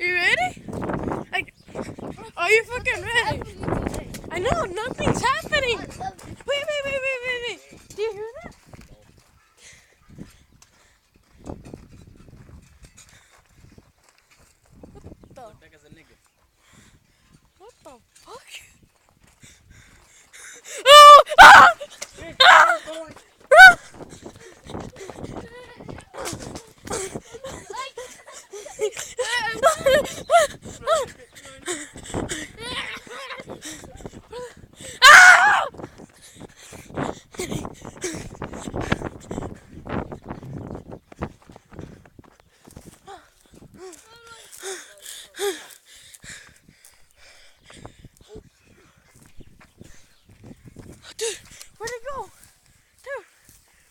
You ready? Like, are you fucking ready? I know, nothing's happening. Wait. Do you hear that? What the fuck? Oh! Ah! Dude, where'd it go? Dude,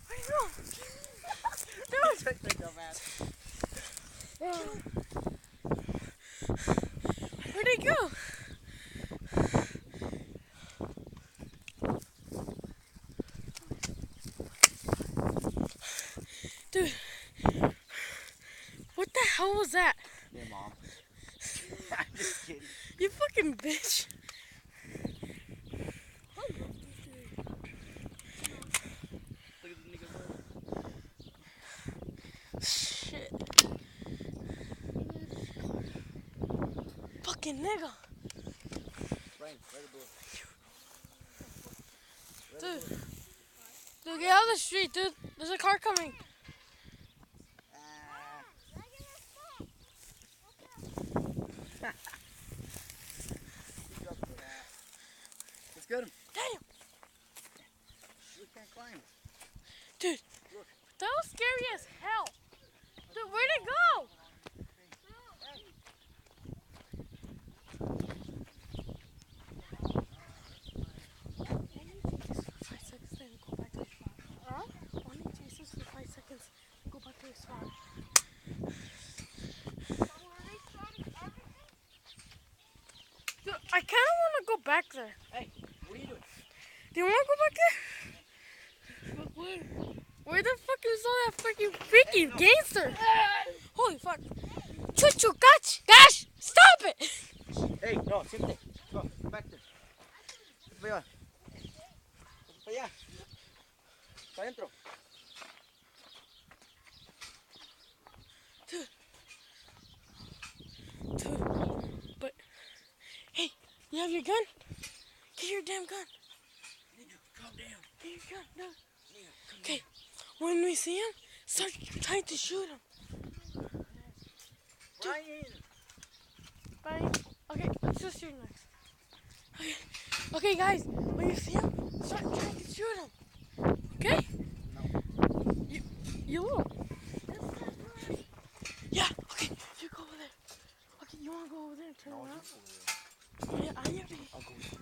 where'd it go? Where'd it go? Dude, what the hell was that? Your mom. I'm just kidding. You fucking bitch. Look at the nigga. Shit. Fucking nigga. Brian, right the door. Dude, get out of the street, dude. There's a car coming. Let's get him. Damn. We can't climb. Dude, Look. that was scary as hell. Dude, where'd it go? Dude, I kind of want to go back there. Hey, what are you doing? Do you want to go back there? Look where? Where the fuck is all that freaking freaking gangster? Holy fuck. Chuchu, gosh, stop it. Hey, no, siente. Go back there. Para allá. Para allá. Para adentro. Dude, but, hey, you have your gun? Get your damn gun. Nigga, calm down. Get your gun, dude. Nigga, come Okay, when we see him, start trying to shoot him. Brian. Bye. Okay, let's just shoot next. Okay, guys, when you see him, start trying to shoot him. Okay? No. You will. Yeah, okay, you go over there. Okay, you want to go over there and turn No, around? you go over there. Yeah, I already. I'll go with you.